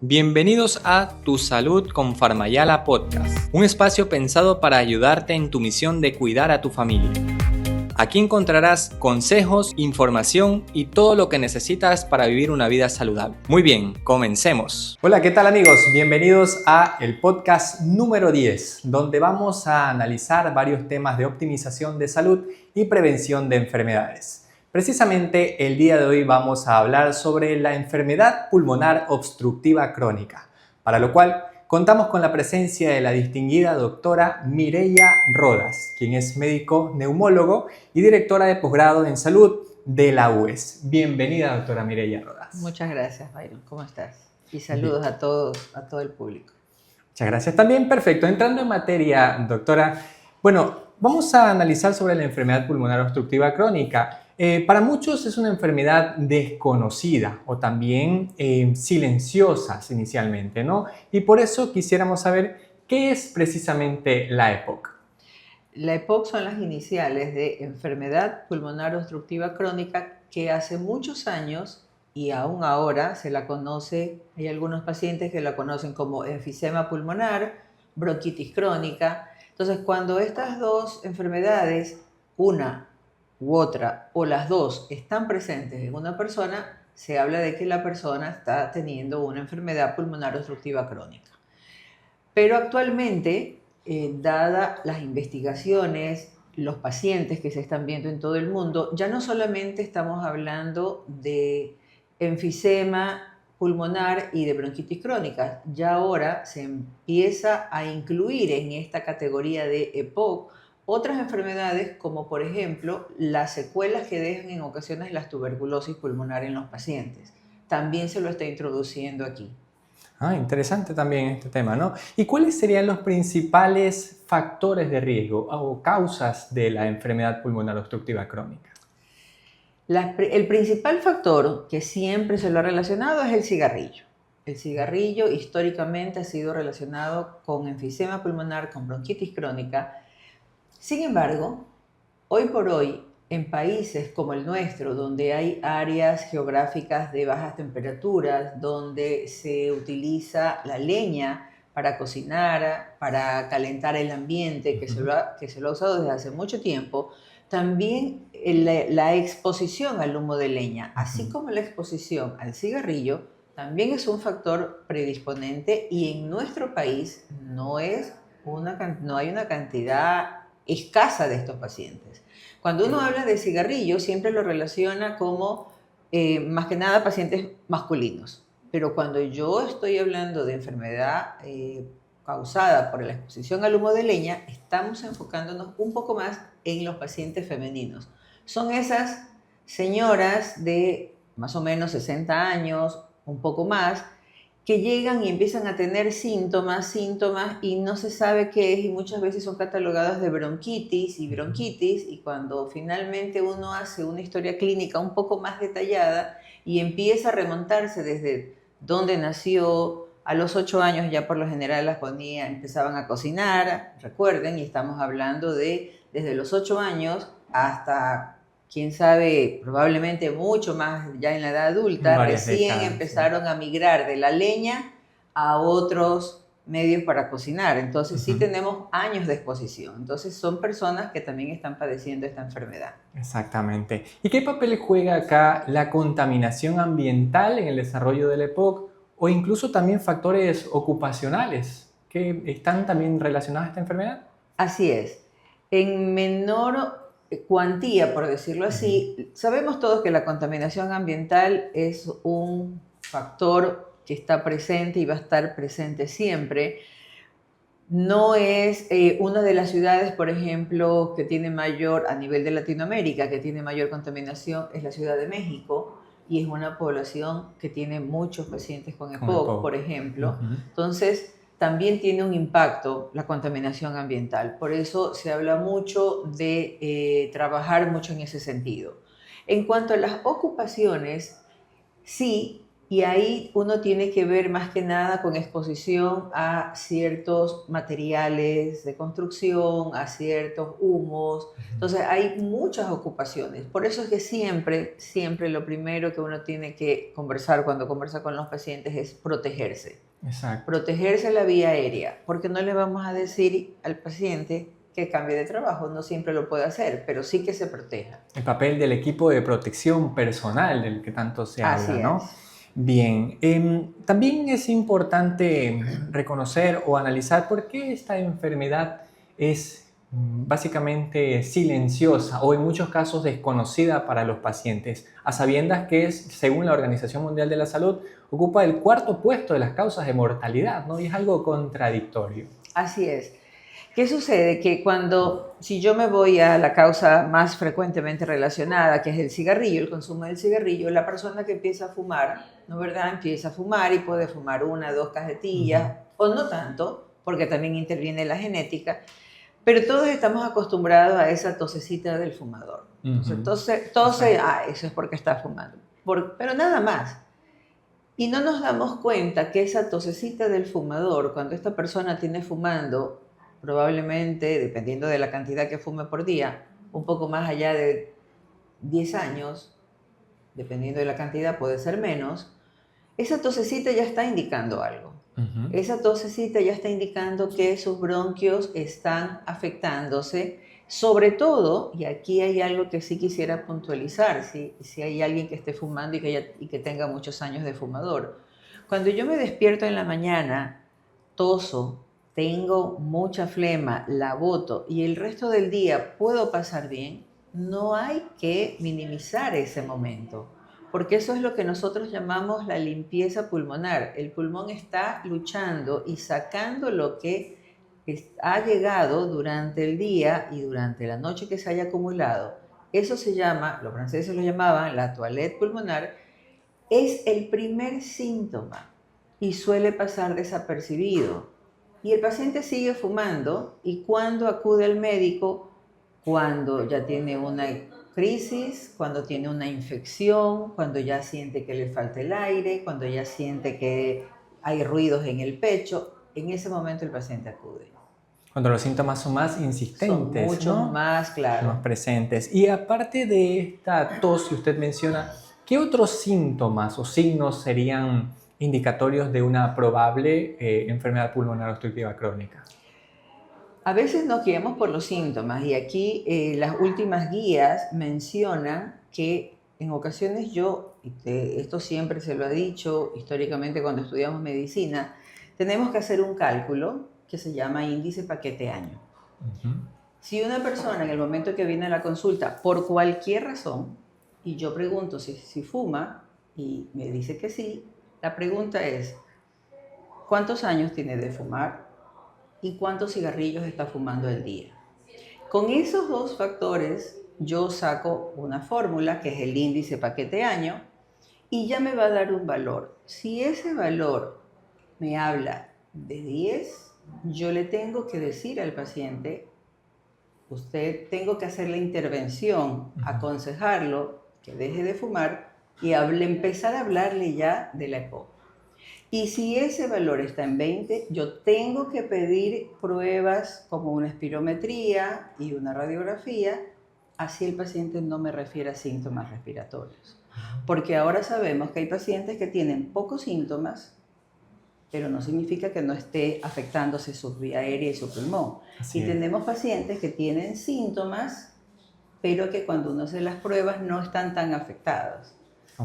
Bienvenidos a Tu Salud con Farmayala Podcast, un espacio pensado para ayudarte en tu misión de cuidar a tu familia. Aquí encontrarás consejos, información y todo lo que necesitas para vivir una vida saludable. Muy bien, comencemos. Hola, ¿qué tal amigos? Bienvenidos a el podcast número 10, donde vamos a analizar varios temas de optimización de salud y prevención de enfermedades. Precisamente el día de hoy vamos a hablar sobre la enfermedad pulmonar obstructiva crónica, para lo cual contamos con la presencia de la distinguida doctora Mireya Rodas, quien es médico neumólogo y directora de posgrado en salud de la UES. Bienvenida, doctora Mireya Rodas. Muchas gracias, Byron. ¿Cómo estás? Y saludos a todos, a todo el público. Muchas gracias también. Perfecto. Entrando en materia, doctora, vamos a analizar sobre la enfermedad pulmonar obstructiva crónica. Para muchos es una enfermedad desconocida o también silenciosa inicialmente, ¿no? Y por eso quisiéramos saber qué es precisamente la EPOC. La EPOC son las iniciales de enfermedad pulmonar obstructiva crónica que hace muchos años y aún ahora se la conoce, hay algunos pacientes que la conocen como enfisema pulmonar, bronquitis crónica. Entonces, cuando estas dos enfermedades, una u otra o las dos están presentes en una persona, se habla de que la persona está teniendo una enfermedad pulmonar obstructiva crónica. Pero actualmente, dada las investigaciones, los pacientes que se están viendo en todo el mundo, ya no solamente estamos hablando de enfisema pulmonar y de bronquitis crónica, ya ahora se empieza a incluir en esta categoría de EPOC otras enfermedades como por ejemplo las secuelas que dejan en ocasiones la tuberculosis pulmonar en los pacientes. También se lo está introduciendo aquí. Interesante también este tema, ¿no? ¿Y cuáles serían los principales factores de riesgo o causas de la enfermedad pulmonar obstructiva crónica? El principal factor que siempre se lo ha relacionado es el cigarrillo. El cigarrillo históricamente ha sido relacionado con enfisema pulmonar, con bronquitis crónica. Sin embargo, hoy por hoy, en países como el nuestro, donde hay áreas geográficas de bajas temperaturas, donde se utiliza la leña para cocinar, para calentar el ambiente, que se lo ha usado desde hace mucho tiempo, también la exposición al humo de leña, así como la exposición al cigarrillo, también es un factor predisponente y en nuestro país no hay una cantidad escasa de estos pacientes. Cuando uno habla de cigarrillo, siempre lo relaciona como, más que nada, pacientes masculinos. Pero cuando yo estoy hablando de enfermedad causada por la exposición al humo de leña, estamos enfocándonos un poco más en los pacientes femeninos. Son esas señoras de más o menos 60 años, un poco más, que llegan y empiezan a tener síntomas y no se sabe qué es y muchas veces son catalogadas de bronquitis y cuando finalmente uno hace una historia clínica un poco más detallada y empieza a remontarse desde dónde nació, a los 8 años ya por lo general empezaban a cocinar, recuerden, y estamos hablando de desde los 8 años hasta quién sabe, probablemente mucho más ya en la edad adulta, recién empezaron a migrar de la leña a otros medios para cocinar. Entonces sí tenemos años de exposición. Entonces son personas que también están padeciendo esta enfermedad. Exactamente. ¿Y qué papel juega acá la contaminación ambiental en el desarrollo del EPOC o incluso también factores ocupacionales que están también relacionados a esta enfermedad? Así es. En menor cuantía, por decirlo así, sabemos todos que la contaminación ambiental es un factor que está presente y va a estar presente siempre. No es una de las ciudades, por ejemplo, que tiene mayor, a nivel de Latinoamérica, que tiene mayor contaminación, es la Ciudad de México, y es una población que tiene muchos pacientes con EPOC, por ejemplo. Entonces, también tiene un impacto la contaminación ambiental. Por eso se habla mucho de trabajar mucho en ese sentido. En cuanto a las ocupaciones, sí, Y ahí uno tiene que ver más que nada con exposición a ciertos materiales de construcción, a ciertos humos. Entonces hay muchas ocupaciones. Por eso es que siempre lo primero que uno tiene que conversar cuando conversa con los pacientes es protegerse. Exacto. Protegerse la vía aérea, porque no le vamos a decir al paciente que cambie de trabajo, no siempre lo puede hacer, pero sí que se proteja. El papel del equipo de protección personal del que tanto se habla, ¿no? Así es. Bien, también es importante reconocer o analizar por qué esta enfermedad es básicamente silenciosa o en muchos casos desconocida para los pacientes, a sabiendas que es, según la Organización Mundial de la Salud, ocupa el 4º puesto de las causas de mortalidad, ¿no? Y es algo contradictorio. Así es. ¿Qué sucede? Que si yo me voy a la causa más frecuentemente relacionada, que es el cigarrillo, el consumo del cigarrillo, la persona que empieza a fumar, ¿no es verdad? Empieza a fumar y puede fumar 1 o 2 cajetillas, o no tanto, porque también interviene la genética, pero todos estamos acostumbrados a esa tosecita del fumador. Entonces, eso es porque está fumando. Pero nada más. Y no nos damos cuenta que esa tosecita del fumador, cuando esta persona tiene fumando, probablemente, dependiendo de la cantidad que fume por día, un poco más allá de 10 años, dependiendo de la cantidad, puede ser menos, esa tosecita ya está indicando algo. Esa tosecita ya está indicando que sus bronquios están afectándose, sobre todo, y aquí hay algo que sí quisiera puntualizar, si hay alguien que esté fumando y que tenga muchos años de fumador. Cuando yo me despierto en la mañana, toso, tengo mucha flema, la boto y el resto del día puedo pasar bien, no hay que minimizar ese momento, porque eso es lo que nosotros llamamos la limpieza pulmonar. El pulmón está luchando y sacando lo que ha llegado durante el día y durante la noche que se haya acumulado. Eso se llama, los franceses lo llamaban la toilette pulmonar, es el primer síntoma y suele pasar desapercibido. Y el paciente sigue fumando y cuando acude al médico, cuando ya tiene una crisis, cuando tiene una infección, cuando ya siente que le falta el aire, cuando ya siente que hay ruidos en el pecho, en ese momento el paciente acude. Cuando los síntomas son más insistentes, son mucho ¿no? más, claro. Más presentes. Y aparte de esta tos que usted menciona, ¿qué otros síntomas o signos serían indicatorios de una probable enfermedad pulmonar obstructiva crónica? A veces nos guiamos por los síntomas y aquí las últimas guías mencionan que en ocasiones esto siempre se lo ha dicho históricamente cuando estudiamos medicina, tenemos que hacer un cálculo que se llama índice paquete año. Si una persona en el momento que viene a la consulta, por cualquier razón, y yo pregunto si fuma y me dice que sí, la pregunta es, ¿cuántos años tiene de fumar? ¿Y cuántos cigarrillos está fumando al día? Con esos 2 factores, yo saco una fórmula que es el índice paquete año y ya me va a dar un valor. Si ese valor me habla de 10, yo le tengo que decir al paciente, usted tengo que hacer la intervención, aconsejarlo que deje de fumar y empezar a hablarle ya de la EPOC. Y si ese valor está en 20, yo tengo que pedir pruebas como una espirometría y una radiografía, así el paciente no me refiere a síntomas respiratorios. Porque ahora sabemos que hay pacientes que tienen pocos síntomas, pero no significa que no esté afectándose su vía aérea y su pulmón. Y tenemos pacientes que tienen síntomas, pero que cuando uno hace las pruebas no están tan afectados.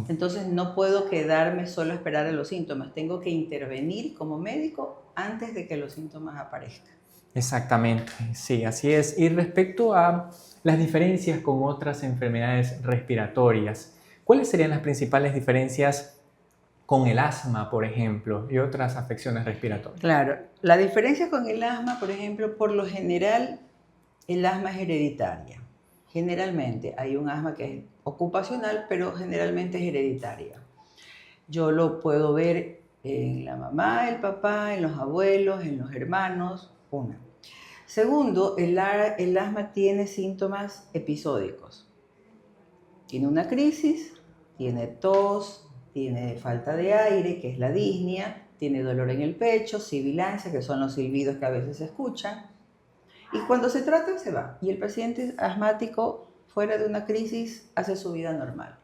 Entonces no puedo quedarme solo a esperar a los síntomas, tengo que intervenir como médico antes de que los síntomas aparezcan. Exactamente, sí, así es. Y respecto a las diferencias con otras enfermedades respiratorias, ¿cuáles serían las principales diferencias con el asma, por ejemplo, y otras afecciones respiratorias? Claro, la diferencia con el asma, por ejemplo, por lo general, el asma es hereditaria. Generalmente hay un asma que es ocupacional, pero generalmente es hereditaria. Yo lo puedo ver en la mamá, el papá, en los abuelos, en los hermanos, una. Segundo, el asma tiene síntomas episódicos. Tiene una crisis, tiene tos, tiene falta de aire, que es la disnea, tiene dolor en el pecho, sibilancia, que son los silbidos que a veces se escuchan, y cuando se trata se va. Y el paciente asmático, fuera de una crisis, hace su vida normal.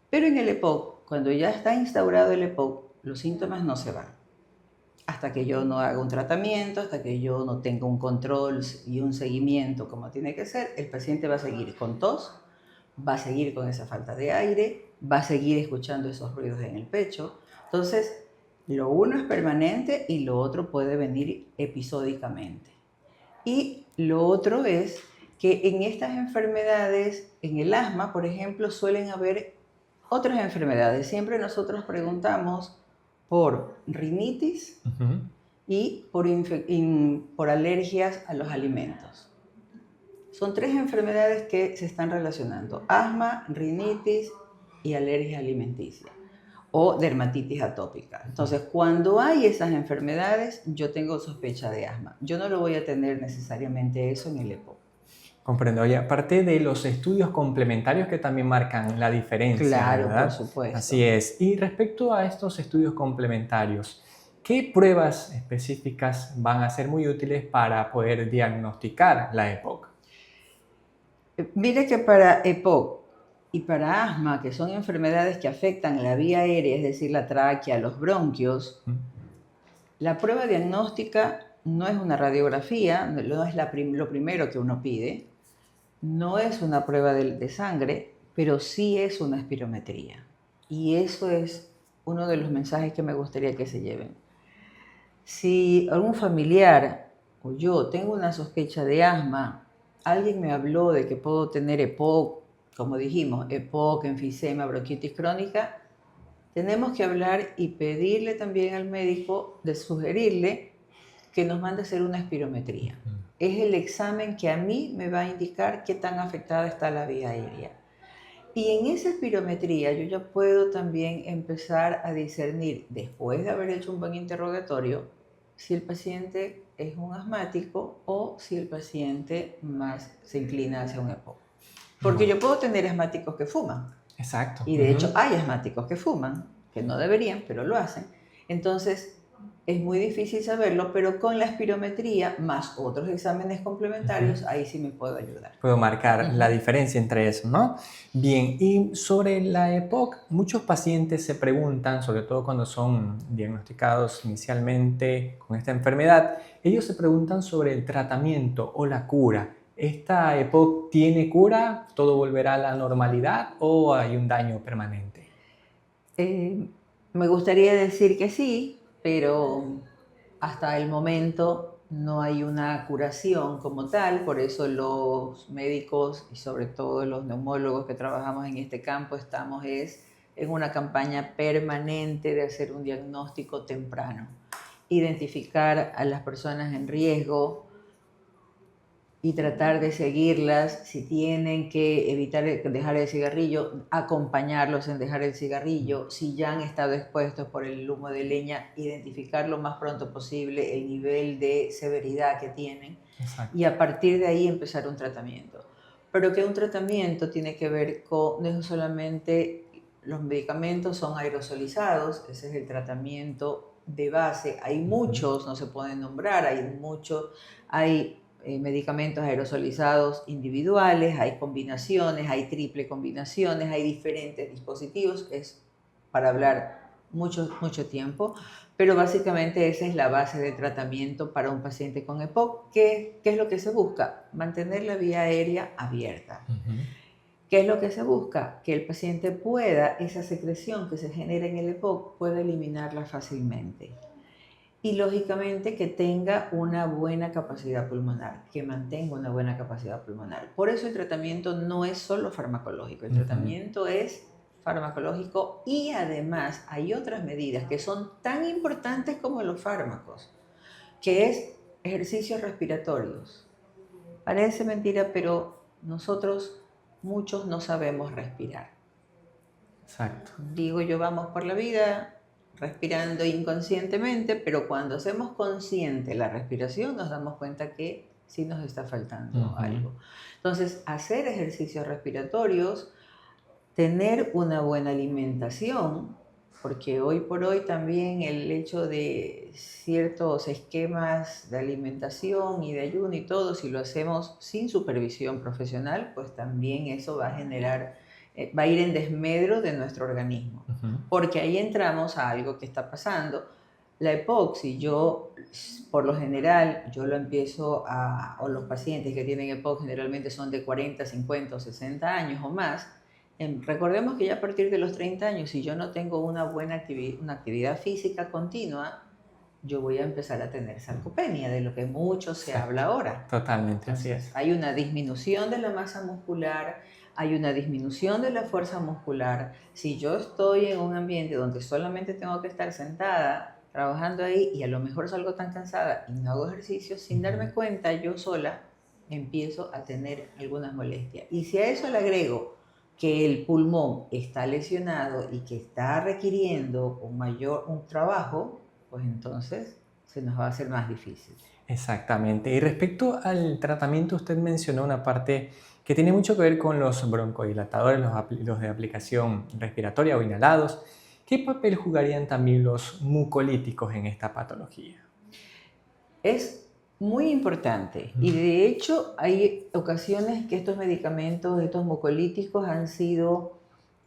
Pero en el EPOC, cuando ya está instaurado el EPOC, los síntomas no se van. Hasta que yo no haga un tratamiento, hasta que yo no tenga un control y un seguimiento como tiene que ser, el paciente va a seguir con tos, va a seguir con esa falta de aire, va a seguir escuchando esos ruidos en el pecho. Entonces, lo uno es permanente y lo otro puede venir episódicamente. Y lo otro es que en estas enfermedades, en el asma, por ejemplo, suelen haber otras enfermedades. Siempre nosotros preguntamos por rinitis y por alergias a los alimentos. Son 3 enfermedades que se están relacionando: asma, rinitis y alergia alimenticia o dermatitis atópica. Entonces, cuando hay esas enfermedades, yo tengo sospecha de asma. Yo no lo voy a tener necesariamente eso en el EPOC. Comprendo. Y aparte de los estudios complementarios que también marcan la diferencia, Claro, ¿verdad? por supuesto. Así es. Y respecto a estos estudios complementarios, ¿qué pruebas específicas van a ser muy útiles para poder diagnosticar la EPOC? Mire que para EPOC y para asma, que son enfermedades que afectan la vía aérea, es decir, la tráquea, los bronquios, la prueba diagnóstica no es una radiografía, no es lo primero que uno pide, no es una prueba de sangre, pero sí es una espirometría. Y eso es uno de los mensajes que me gustaría que se lleven. Si algún familiar o yo tengo una sospecha de asma, alguien me habló de que puedo tener EPOC, como dijimos, EPOC, enfisema, bronquitis crónica, tenemos que hablar y pedirle también al médico, de sugerirle que nos mande a hacer una espirometría. Es el examen que a mí me va a indicar qué tan afectada está la vía aérea. Y en esa espirometría yo ya puedo también empezar a discernir, después de haber hecho un buen interrogatorio, si el paciente es un asmático o si el paciente más se inclina hacia un EPOC. Porque yo puedo tener asmáticos que fuman. Exacto. Y de hecho hay asmáticos que fuman, que no deberían, pero lo hacen. Entonces es muy difícil saberlo, pero con la espirometría más otros exámenes complementarios, ahí sí me puedo ayudar. Puedo marcar la diferencia entre eso, ¿no? Bien, y sobre la EPOC, muchos pacientes se preguntan, sobre todo cuando son diagnosticados inicialmente con esta enfermedad, ellos se preguntan sobre el tratamiento o la cura. ¿Esta EPOC tiene cura? ¿Todo volverá a la normalidad o hay un daño permanente? Me gustaría decir que sí, pero hasta el momento no hay una curación como tal, por eso los médicos y sobre todo los neumólogos que trabajamos en este campo estamos en una campaña permanente de hacer un diagnóstico temprano, identificar a las personas en riesgo y tratar de seguirlas. Si tienen que evitar dejar el cigarrillo, acompañarlos en dejar el cigarrillo. Si ya han estado expuestos por el humo de leña, identificar lo más pronto posible el nivel de severidad que tienen. Exacto. Y a partir de ahí empezar un tratamiento. Pero que un tratamiento tiene que ver con, no solamente los medicamentos son aerosolizados, ese es el tratamiento de base. Hay muchos, no se pueden nombrar, hay medicamentos aerosolizados individuales, hay combinaciones, hay triple combinaciones, hay diferentes dispositivos, es para hablar mucho tiempo, pero básicamente esa es la base de tratamiento para un paciente con EPOC. ¿Qué es lo que se busca? Mantener la vía aérea abierta. ¿Qué es lo que se busca? Que el paciente pueda, esa secreción que se genera en el EPOC, pueda eliminarla fácilmente. Y lógicamente que tenga una buena capacidad pulmonar, que mantenga una buena capacidad pulmonar. Por eso el tratamiento no es solo farmacológico, el tratamiento es farmacológico y además hay otras medidas que son tan importantes como los fármacos, que es ejercicios respiratorios. Parece mentira, pero muchos no sabemos respirar. Exacto. Digo yo, vamos por la vida respirando inconscientemente, pero cuando hacemos consciente la respiración nos damos cuenta que sí nos está faltando algo. Entonces, hacer ejercicios respiratorios, tener una buena alimentación, porque hoy por hoy también el hecho de ciertos esquemas de alimentación y de ayuno y todo, si lo hacemos sin supervisión profesional, pues también eso va a generar, va a ir en desmedro de nuestro organismo, porque ahí entramos a algo que está pasando. La EPOC, si yo, por lo general, yo lo empiezo o los pacientes que tienen EPOC generalmente son de 40, 50 o 60 años o más. Recordemos que ya a partir de los 30 años, si yo no tengo una buena una actividad física continua, yo voy a empezar a tener sarcopenia, de lo que mucho se habla ahora. Totalmente, Entonces, así es. hay una disminución de la masa muscular, hay una disminución de la fuerza muscular. Si yo estoy en un ambiente donde solamente tengo que estar sentada, trabajando ahí, y a lo mejor salgo tan cansada y no hago ejercicio, sin darme cuenta, yo sola empiezo a tener algunas molestias. Y si a eso le agrego que el pulmón está lesionado y que está requiriendo un trabajo, pues entonces se nos va a hacer más difícil. Exactamente. Y respecto al tratamiento, usted mencionó una parte que tiene mucho que ver con los broncodilatadores, los de aplicación respiratoria o inhalados. ¿Qué papel jugarían también los mucolíticos en esta patología? Es muy importante y de hecho hay ocasiones que estos medicamentos, estos mucolíticos han sido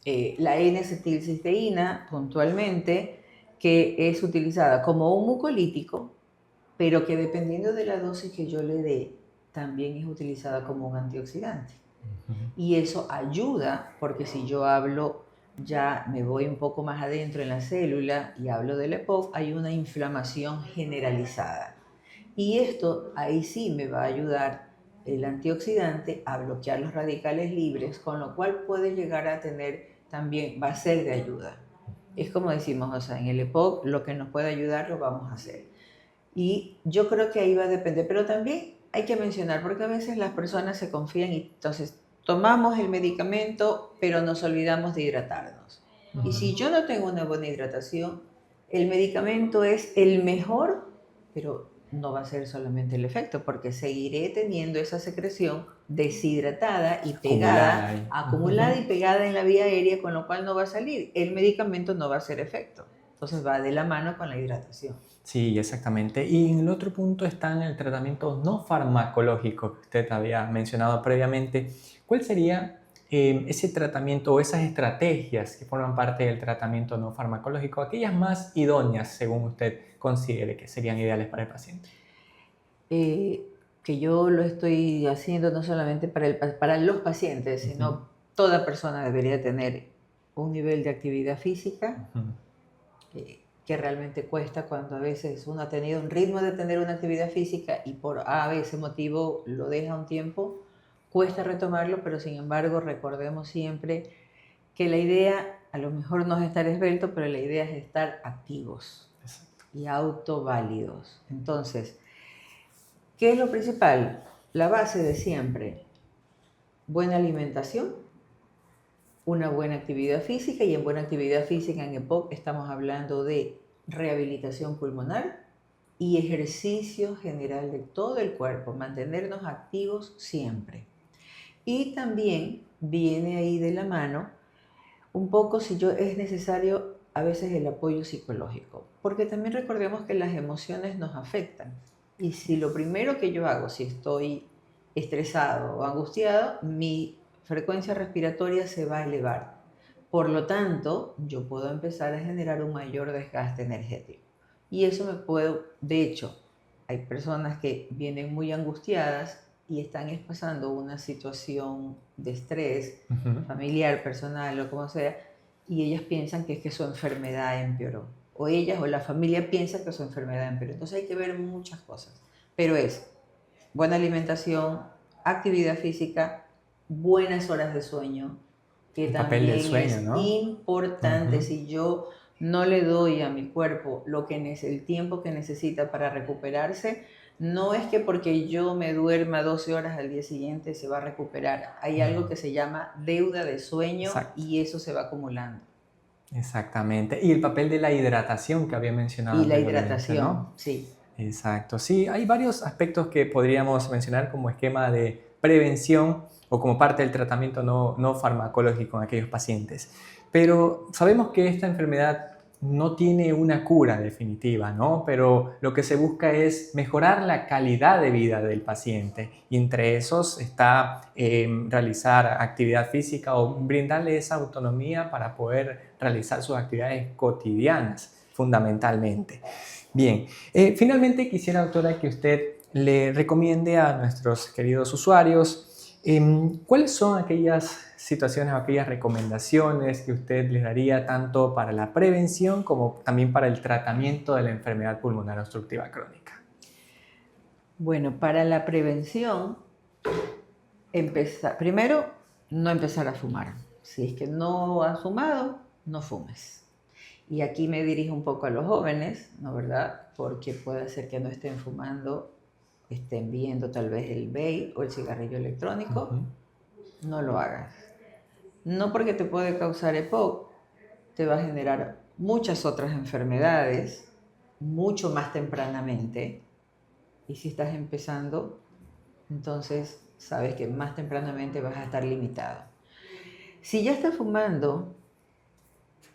la N-acetilcisteína puntualmente, que es utilizada como un mucolítico, pero que dependiendo de la dosis que yo le dé, también es utilizada como un antioxidante. Y eso ayuda, porque si yo hablo, ya me voy un poco más adentro en la célula y hablo del EPOC, hay una inflamación generalizada. Y esto ahí sí me va a ayudar el antioxidante a bloquear los radicales libres, con lo cual puede llegar a tener también, va a ser de ayuda. Es como decimos, o sea, en el EPOC lo que nos puede ayudar lo vamos a hacer. Y yo creo que ahí va a depender, pero también hay que mencionar, porque a veces las personas se confían y entonces tomamos el medicamento, pero nos olvidamos de hidratarnos. Y si yo no tengo una buena hidratación, el medicamento es el mejor, pero no va a ser solamente el efecto, porque seguiré teniendo esa secreción deshidratada y pegada, acumulada y pegada en la vía aérea, con lo cual no va a salir. El medicamento no va a hacer efecto. Entonces va de la mano con la hidratación. Sí, exactamente. Y en el otro punto está en el tratamiento no farmacológico que usted había mencionado previamente. ¿Cuál sería ese tratamiento o esas estrategias que forman parte del tratamiento no farmacológico, aquellas más idóneas según usted considere que serían ideales para el paciente? Que yo lo estoy haciendo no solamente para los pacientes, sino toda persona debería tener un nivel de actividad física que realmente cuesta cuando a veces uno ha tenido un ritmo de tener una actividad física y por a veces motivo lo deja un tiempo, cuesta retomarlo, pero sin embargo recordemos siempre que la idea a lo mejor no es estar esbelto, pero la idea es estar activos y autoválidos. Entonces, ¿qué es lo principal? La base de siempre, buena alimentación, una buena actividad física, y en buena actividad física en EPOC estamos hablando de rehabilitación pulmonar y ejercicio general de todo el cuerpo, mantenernos activos siempre. Y también viene ahí de la mano un poco si es necesario a veces el apoyo psicológico, porque también recordemos que las emociones nos afectan. Y si lo primero que yo hago, si estoy estresado o angustiado, mi frecuencia respiratoria se va a elevar. Por lo tanto, yo puedo empezar a generar un mayor desgaste energético. Y eso de hecho, hay personas que vienen muy angustiadas y están pasando una situación de estrés familiar, personal o como sea, y ellas piensan que es que su enfermedad empeoró. O ellas o la familia piensa que su enfermedad empeoró. Entonces hay que ver muchas cosas. Pero es buena alimentación, actividad física, buenas horas de sueño, que también es importante. Si yo no le doy a mi cuerpo el tiempo que necesita para recuperarse, no es que porque yo me duerma 12 horas al día siguiente se va a recuperar. Hay algo que se llama deuda de sueño. Exacto. Y eso se va acumulando. Exactamente. Y el papel de la hidratación que había mencionado. Y la hidratación, ¿no? Sí. Exacto. Sí, hay varios aspectos que podríamos mencionar como esquema de prevención o como parte del tratamiento no farmacológico en aquellos pacientes. Pero sabemos que esta enfermedad no tiene una cura definitiva, ¿no? Pero lo que se busca es mejorar la calidad de vida del paciente y entre esos está realizar actividad física o brindarle esa autonomía para poder realizar sus actividades cotidianas, fundamentalmente. Bien, finalmente quisiera, doctora, que usted le recomiende a nuestros queridos usuarios ¿cuáles son aquellas situaciones o aquellas recomendaciones que usted les daría tanto para la prevención como también para el tratamiento de la enfermedad pulmonar obstructiva crónica? Bueno, para la prevención, primero, no empezar a fumar. Si es que no has fumado, no fumes. Y aquí me dirijo un poco a los jóvenes, ¿no verdad? Porque puede ser que no estén fumando, estén viendo tal vez el vape o el cigarrillo electrónico. No lo hagas. No porque te puede causar EPOC, te va a generar muchas otras enfermedades mucho más tempranamente. Y si estás empezando, entonces sabes que más tempranamente vas a estar limitado. Si ya estás fumando,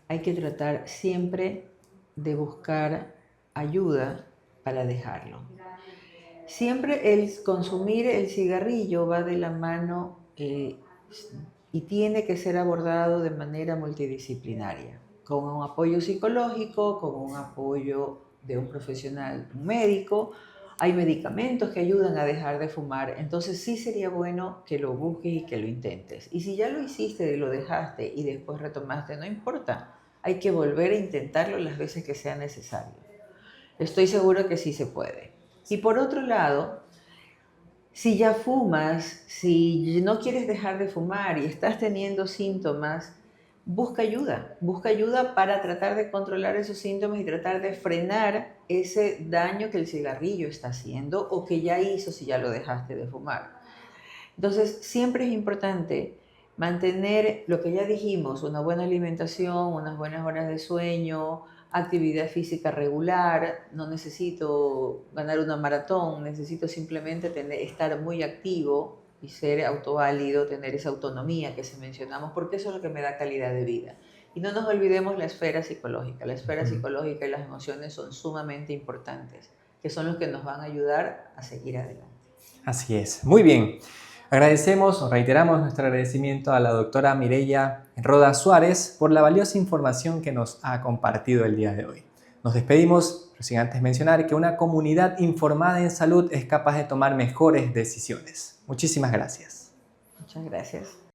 hay que tratar siempre de buscar ayuda para dejarlo. Siempre el consumir el cigarrillo va de la mano y tiene que ser abordado de manera multidisciplinaria, con un apoyo psicológico, con un apoyo de un profesional, un médico. Hay medicamentos que ayudan a dejar de fumar, entonces sí sería bueno que lo busques y que lo intentes. Y si ya lo hiciste y lo dejaste y después retomaste, no importa, hay que volver a intentarlo las veces que sea necesario. Estoy seguro que sí se puede. Y por otro lado, si ya fumas, si no quieres dejar de fumar y estás teniendo síntomas, busca ayuda para tratar de controlar esos síntomas y tratar de frenar ese daño que el cigarrillo está haciendo o que ya hizo si ya lo dejaste de fumar. Entonces, siempre es importante mantener lo que ya dijimos, una buena alimentación, unas buenas horas de sueño, actividad física regular. No necesito ganar una maratón, necesito simplemente estar muy activo y ser autoválido, tener esa autonomía que se mencionamos, porque eso es lo que me da calidad de vida. Y no nos olvidemos la esfera psicológica. La esfera psicológica y las emociones son sumamente importantes, que son los que nos van a ayudar a seguir adelante. Así es, muy bien. Reiteramos nuestro agradecimiento a la doctora Mireya Roda Suárez por la valiosa información que nos ha compartido el día de hoy. Nos despedimos, pero sin antes mencionar que una comunidad informada en salud es capaz de tomar mejores decisiones. Muchísimas gracias. Muchas gracias.